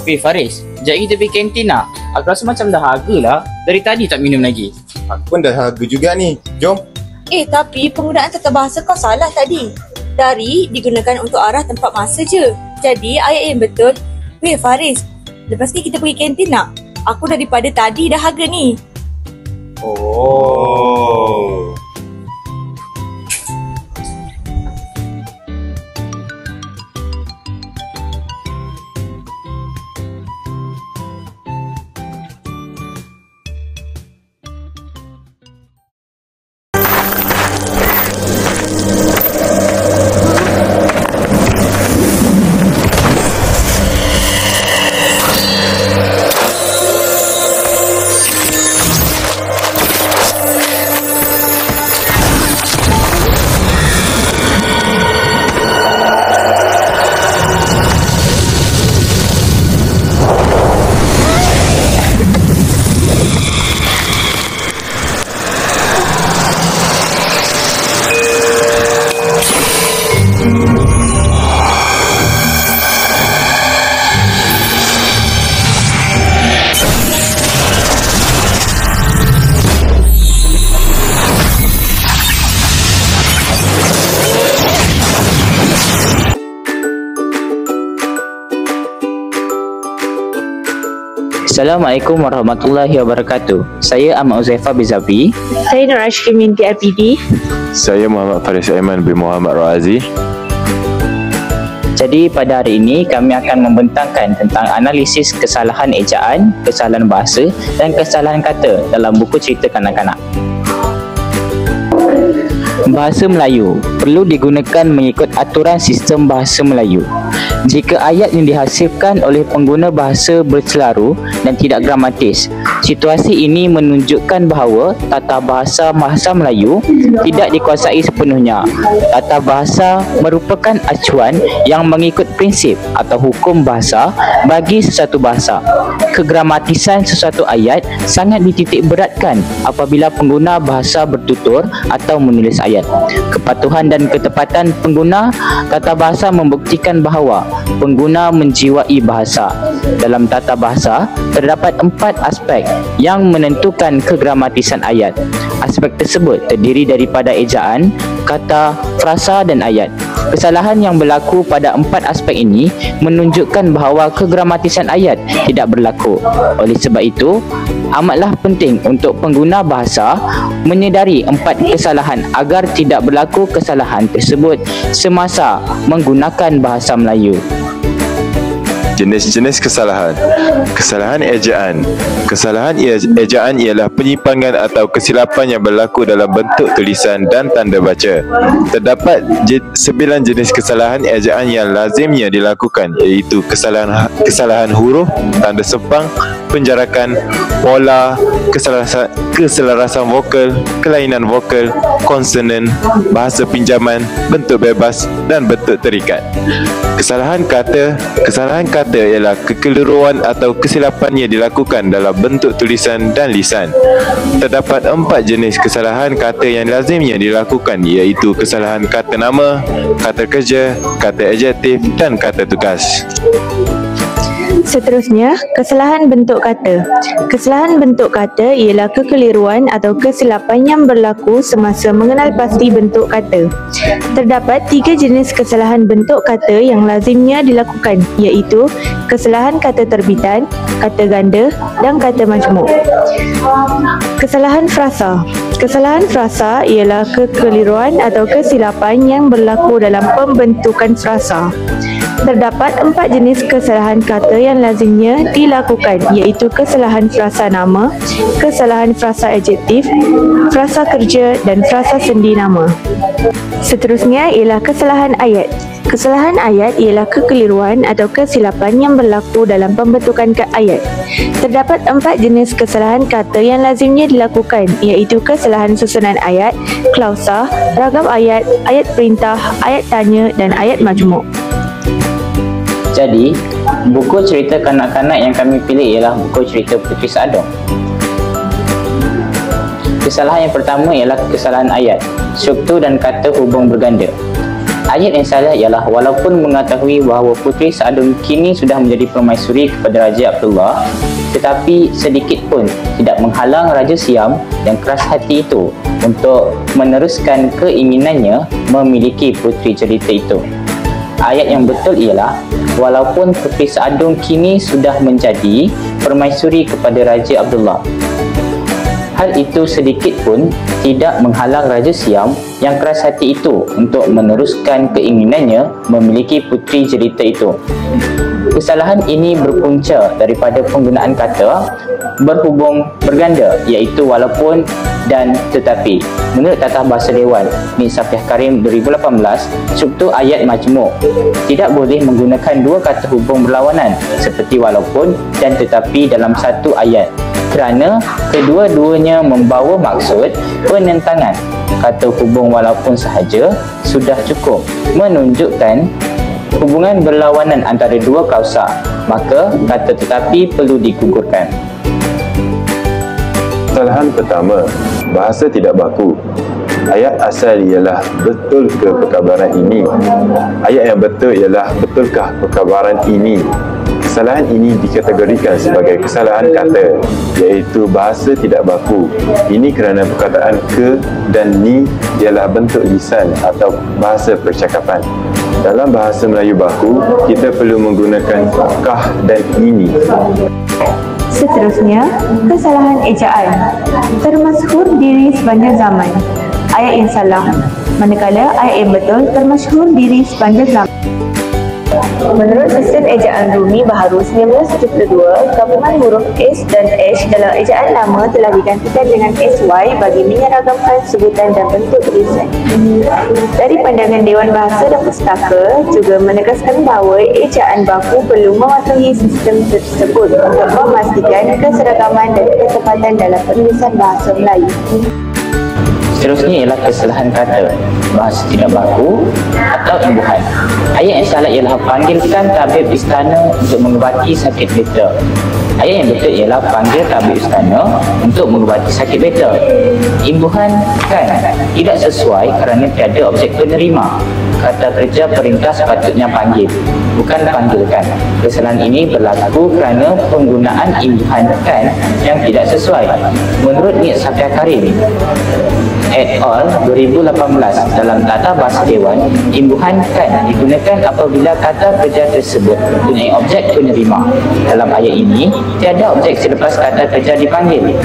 Weh Faris, sekejap kita pergi kantin nak. Aku rasa macam dah harga lah. Dari tadi tak minum lagi. Aku pun dah harga juga ni. Jom. Tapi penggunaan tata bahasa kau salah tadi. Dari digunakan untuk arah tempat masa je. Jadi ayat yang betul. Weh Faris, lepas ni kita pergi kantin nak? Aku daripada tadi dah harga ni. Oh. Assalamualaikum warahmatullahi wabarakatuh. Saya Ahmad Uzaifah bin Zafi. Saya Nur Ashkim binti RPD. Saya Muhammad Faris Aiman bin Muhammad Razi. Jadi pada hari ini kami akan membentangkan tentang analisis kesalahan ejaan, kesalahan bahasa dan kesalahan kata dalam buku cerita kanak-kanak. Bahasa Melayu perlu digunakan mengikut aturan sistem bahasa Melayu. Jika ayat yang dihasilkan oleh pengguna bahasa berselaru dan tidak gramatis, situasi ini menunjukkan bahawa tata bahasa Melayu tidak dikuasai sepenuhnya. Tata bahasa merupakan acuan yang mengikut prinsip atau hukum bahasa bagi sesuatu bahasa. Kegramatisan sesuatu ayat sangat dititik beratkan apabila pengguna bahasa bertutur atau menulis ayat. Kepatuhan dan ketepatan pengguna tata bahasa membuktikan bahawa pengguna menjiwai bahasa. Dalam tata bahasa, terdapat 4 aspek yang menentukan kegramatisan ayat. Aspek tersebut terdiri daripada ejaan, kata, frasa dan ayat. Kesalahan yang berlaku pada 4 aspek ini menunjukkan bahawa kegramatisan ayat tidak berlaku. Oleh sebab itu, amatlah penting untuk pengguna bahasa menyedari 4 kesalahan agar tidak berlaku kesalahan tersebut semasa menggunakan bahasa Melayu. Jenis-jenis kesalahan. Kesalahan ejaan. Kesalahan ejaan ialah penyimpangan atau kesilapan yang berlaku dalam bentuk tulisan dan tanda baca. Terdapat 9 jenis kesalahan ejaan yang lazimnya dilakukan, iaitu kesalahan huruf, tanda sepang, penjarakan, pola, keselarasan vokal, kelainan vokal, konsonan, bahasa pinjaman, bentuk bebas dan bentuk terikat. Kesalahan kata ialah kekeliruan atau kesilapan yang dilakukan dalam bentuk tulisan dan lisan. Terdapat 4 jenis kesalahan kata yang lazimnya dilakukan, iaitu kesalahan kata nama, kata kerja, kata adjektif dan kata tugas. Seterusnya, kesalahan bentuk kata. Kesalahan bentuk kata ialah kekeliruan atau kesilapan yang berlaku semasa mengenal pasti bentuk kata. Terdapat 3 jenis kesalahan bentuk kata yang lazimnya dilakukan, iaitu kesalahan kata terbitan, kata ganda dan kata majmuk. Kesalahan frasa. Kesalahan frasa ialah kekeliruan atau kesilapan yang berlaku dalam pembentukan frasa. Terdapat 4 jenis kesalahan kata yang lazimnya dilakukan, iaitu kesalahan frasa nama, kesalahan frasa adjektif, frasa kerja dan frasa sendi nama. Seterusnya ialah kesalahan ayat. Kesalahan ayat ialah kekeliruan atau kesilapan yang berlaku dalam pembentukan ayat. Terdapat 4 jenis kesalahan kata yang lazimnya dilakukan, iaitu kesalahan susunan ayat, klausa, ragam ayat, ayat perintah, ayat tanya dan ayat majmuk. Jadi, buku cerita kanak-kanak yang kami pilih ialah buku cerita Puteri Seadong. Kesalahan yang pertama ialah kesalahan ayat, struktur dan kata hubung berganda. Ayat yang salah ialah walaupun mengetahui bahawa Puteri Sa'adun kini sudah menjadi permaisuri kepada Raja Abdullah, tetapi sedikit pun tidak menghalang Raja Siam yang keras hati itu untuk meneruskan keinginannya memiliki puteri jelita itu. Ayat yang betul ialah walaupun Puteri Sa'adun kini sudah menjadi permaisuri kepada Raja Abdullah, hal itu sedikit pun tidak menghalang Raja Siam yang keras hati itu untuk meneruskan keinginannya memiliki puteri jelita itu. Kesalahan ini berpunca daripada penggunaan kata berhubung berganda, iaitu walaupun dan tetapi. Menurut Tata Bahasa Dewan Nik Safiah Karim 2018, struktur ayat majmuk tidak boleh menggunakan dua kata hubung berlawanan seperti walaupun dan tetapi dalam satu ayat, kerana kedua-duanya membawa maksud penentangan. Kata hubung walaupun sahaja sudah cukup menunjukkan hubungan berlawanan antara dua klausa, maka kata tetapi perlu digugurkan. Kesalahan pertama, bahasa tidak baku. Ayat asal ialah betul ke perkabaran ini? Ayat yang betul ialah betulkah perkabaran ini? Kesalahan ini dikategorikan sebagai kesalahan kata, iaitu bahasa tidak baku. Ini kerana perkataan ke dan ni ialah bentuk lisan atau bahasa percakapan. Dalam bahasa Melayu baku, kita perlu menggunakan kah dan ini. Seterusnya, kesalahan ejaan. Termasyhur diri sepanjang zaman. Ayat yang salah. Manakala ayat yang betul termasyhur diri sepanjang zaman. Menurut sistem ejaan Rumi baharu 1972, gabungan huruf S dan H dalam ejaan lama telah digantikan dengan SY bagi menyeragamkan sebutan dan bentuk tulisan. Dari pandangan Dewan Bahasa dan Pustaka juga menegaskan bahawa ejaan baku perlu mematuhi sistem tersebut untuk memastikan keseragaman dan ketepatan dalam penulisan bahasa Melayu. Seterusnya ialah kesalahan kata, bahasa tidak baku atau imbuhan. Ayat yang salah ialah panggilkan tabib istana untuk mengubati sakit beta. Ayat yang betul ialah panggil tabib istana untuk mengubati sakit beta. Imbuhan kan tidak sesuai kerana tiada objek penerima. Kata kerja perintah sepatutnya panggil, bukan panggilkan. Kesalahan ini berlaku kerana penggunaan imbuhan kan yang tidak sesuai. Menurut Nik Safiah Karim et al. 2018 dalam Tata Bahasa Dewan, imbuhan kan digunakan apabila kata kerja tersebut mempunyai objek penerima. Dalam ayat ini, tiada objek selepas kata kerja dipanggil,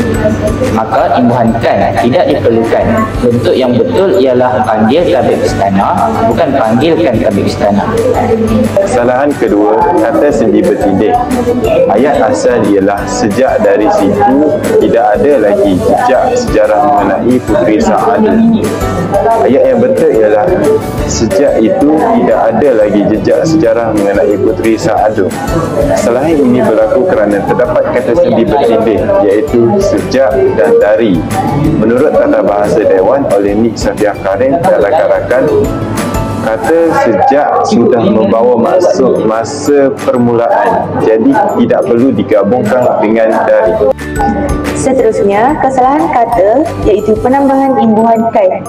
maka imbuhan kan tidak diperlukan. Bentuk yang betul ialah panggil tabib istana, bukan panggilkan tabib istana. Kesalahan kedua, kata sendi bertindih. Ayat asal ialah sejak dari situ tidak ada lagi jejak sejarah mengenai Puteri Sa'adun. Ayat yang betul ialah sejak itu tidak ada lagi jejak sejarah mengenai Puteri Sa'adun. Kesalahan ini berlaku kerana terdapat kata sendi bertindih, iaitu sejak dan dari. Menurut Tata Bahasa Dewan oleh Nik Safiah Karim dalam karakan, kata sejak sudah membawa maksud masa permulaan, jadi tidak perlu digabungkan dengan dari. Seterusnya, kesalahan kata iaitu penambahan imbuhan kan.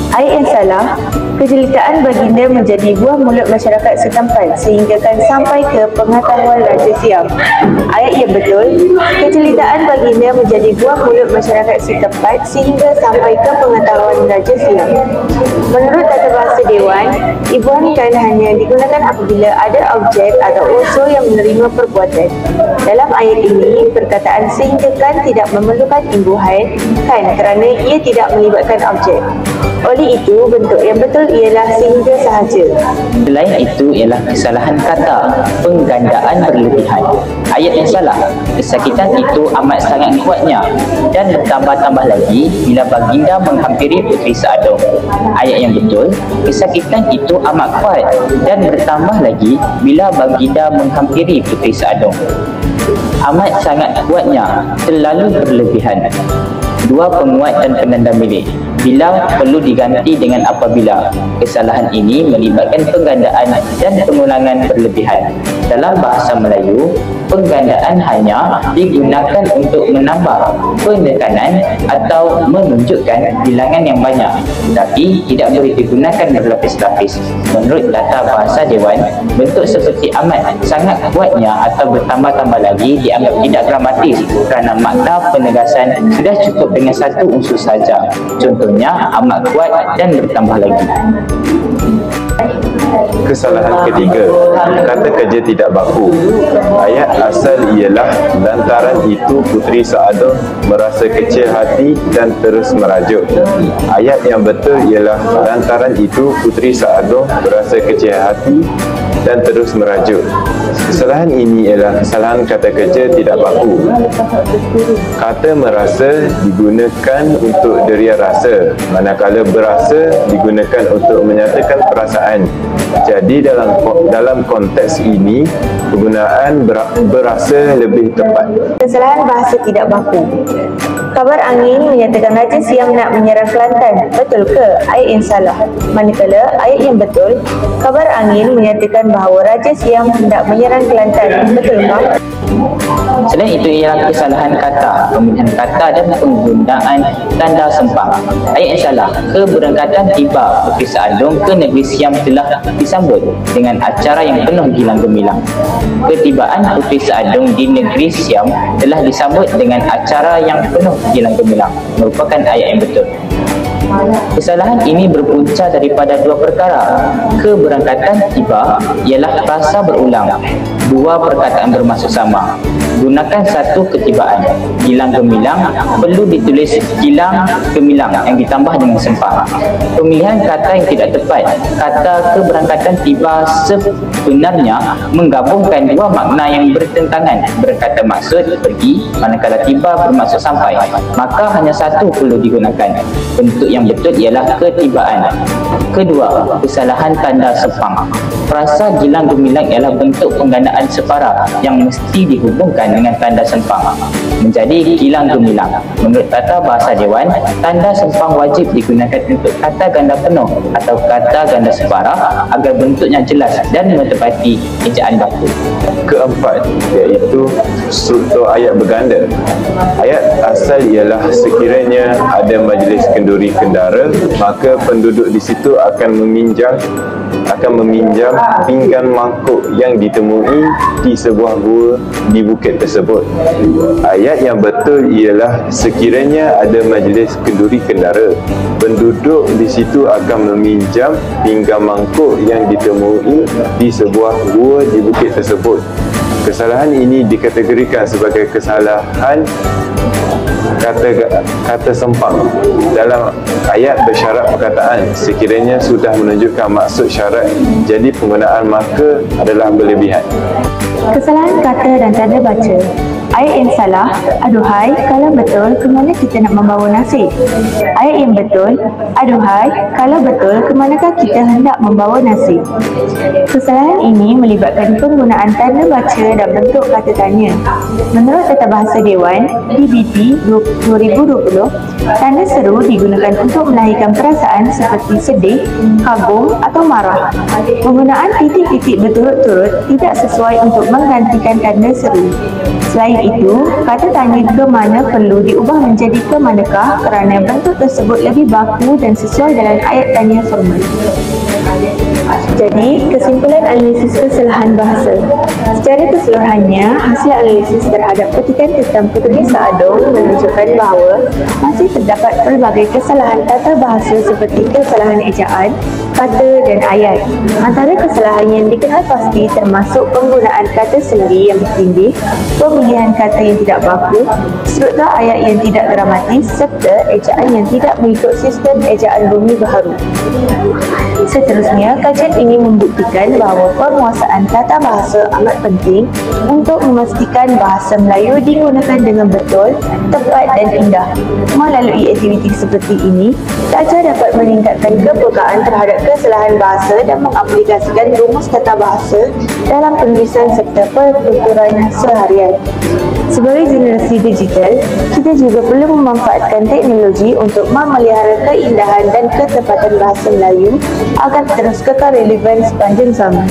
Ayat yang salah, kejelitaan baginda menjadi buah mulut masyarakat setempat sehinggakan sampai ke pengetahuan Raja Siam. Ayat yang betul, kejelitaan baginda menjadi buah mulut masyarakat setempat sehingga sampai ke pengetahuan Raja Siam. Menurut Tata Bahasa Dewan, imbuhan kan hanya digunakan apabila ada objek atau unsur yang menerima perbuatan. Dalam ayat ini, perkataan sehinggakan tidak memerlukan imbuhan kan kerana ia tidak melibatkan objek. Oleh itu, bentuk yang betul ialah sehingga sahaja. Selain itu ialah kesalahan kata, penggandaan berlebihan. Ayat yang salah, kesakitan itu amat sangat kuatnya dan bertambah-tambah lagi bila baginda menghampiri Puteri Sa'adun. Ayat yang betul, kesakitan itu amat kuat dan bertambah lagi bila baginda menghampiri Puteri Sa'adun. Amat sangat kuatnya, terlalu berlebihan. Dua penguat dan penanda milik. bila perlu diganti dengan apabila. Kesalahan ini melibatkan penggandaan dan pengulangan berlebihan. Dalam bahasa Melayu, penggandaan hanya digunakan untuk menambah penekanan atau menunjukkan bilangan yang banyak, tetapi tidak boleh digunakan berlapis-lapis. Menurut data Bahasa Dewan, bentuk seperti amat, sangat kuatnya atau bertambah-tambah lagi dianggap tidak gramatis kerana makna penegasan sudah cukup dengan satu unsur saja. Contohnya, amat kuat dan bertambah lagi. Kesalahan ketiga, kata kerja tidak baku. Ayat asal ialah lantaran itu Puteri Saadong merasa kecil hati dan terus merajuk. Ayat yang betul ialah lantaran itu Puteri Saadong merasa kecil hati dan terus merajuk. Kesalahan ini ialah kesalahan kata kerja tidak baku. Kata merasa digunakan untuk deria rasa, manakala berasa digunakan untuk menyatakan perasaan. Jadi dalam konteks ini, penggunaan berasa lebih tepat. Kesalahan bahasa tidak baku. Kabar angin menyatakan Raja Siam nak menyerang Kelantan. Betul ke? Ayat yang salah. Manakala ayat yang betul, kabar angin menyatakan bahawa Raja Siam hendak menyerang Kelantan. Betulkah? Selain itu ialah kesalahan kata, pemilihan kata dan penggunaan tanda sempang. Ayat yang salah, keberangkatan tiba Puteri Saadong ke negeri Siam telah disambut dengan acara yang penuh gilang gemilang. Ketibaan Puteri Saadong di negeri Siam telah disambut dengan acara yang penuh gilang gemilang, merupakan ayat yang betul. Kesalahan ini berpunca daripada dua perkara. Keberangkatan tiba ialah frasa berulang, dua perkataan bermaksud sama. Gunakan satu ketibaan. Gilang gemilang perlu ditulis gilang gemilang yang ditambah dengan sempang. Pemilihan kata yang tidak tepat. Kata keberangkatan tiba sebenarnya menggabungkan dua makna yang bertentangan. Berkata maksud pergi, manakala tiba bermaksud sampai. Maka hanya satu perlu digunakan. Bentuk yang betul ialah ketibaan. Kedua, kesalahan tanda sempang. Frasa gilang gemilang ialah bentuk penggandaan separa yang mesti dihubungkan dengan tanda sempang menjadi gilang gemilang. Menurut tata Bahasa Dewan, tanda sempang wajib digunakan untuk kata ganda penuh atau kata ganda separa agar bentuknya jelas dan menepati ejaan baku. Keempat, iaitu struktur ayat berganda. Ayat asal ialah sekiranya ada majlis kenduri kendara, maka penduduk di situ akan meminjam pinggan mangkuk yang ditemui di sebuah gua di bukit tersebut. Ayat yang betul ialah sekiranya ada majlis kenduri kendara, penduduk di situ akan meminjam pinggan mangkuk yang ditemui di sebuah gua di bukit tersebut. Kesalahan ini dikategorikan sebagai kesalahan kata sempang. Dalam ayat bersyarat perkataan sekiranya sudah menunjukkan maksud syarat, jadi penggunaan maka adalah berlebihan. Kesalahan kata dan tanda baca. Ayat yang salah, aduhai, kalau betul, ke mana kita nak membawa nasi? Ayat yang betul, aduhai, kalau betul, ke manakah kita hendak membawa nasi? Kesalahan ini melibatkan penggunaan tanda baca dan bentuk kata tanya. Menurut Tata Bahasa Dewan, DBT 2020, tanda seru digunakan untuk melahirkan perasaan seperti sedih, kagum atau marah. Penggunaan titik-titik berturut-turut tidak sesuai untuk menggantikan tanda seru. Selain itu, kata tanya ke mana perlu diubah menjadi ke manakah kerana bentuk tersebut lebih baku dan sesuai dengan ayat tanya formal. Jadi, kesimpulan analisis kesalahan bahasa. Secara keseluruhannya, hasil analisis terhadap petikan tentang Puteri Saadong menunjukkan bahawa masih terdapat pelbagai kesalahan tata bahasa seperti kesalahan ejaan, kata dan ayat. Antara kesalahan yang dikenal pasti termasuk penggunaan kata sendi yang bertindih, pemilihan kata yang tidak baku, struktur ayat yang tidak gramatis serta ejaan yang tidak mengikut sistem ejaan bumi baharu. Seterusnya, kajian ini membuktikan bahawa penguasaan tata bahasa amat penting untuk memastikan bahasa Melayu digunakan dengan betul, tepat dan indah. Melalui aktiviti seperti ini, pelajar dapat meningkatkan kepekaan terhadap kesalahan bahasa dan mengaplikasikan rumus tata bahasa dalam penulisan serta pertuturan seharian. Sebagai generasi digital, kita juga perlu memanfaatkan teknologi untuk memelihara keindahan dan ketepatan bahasa Melayu agar terus kekal relevan sepanjang zaman.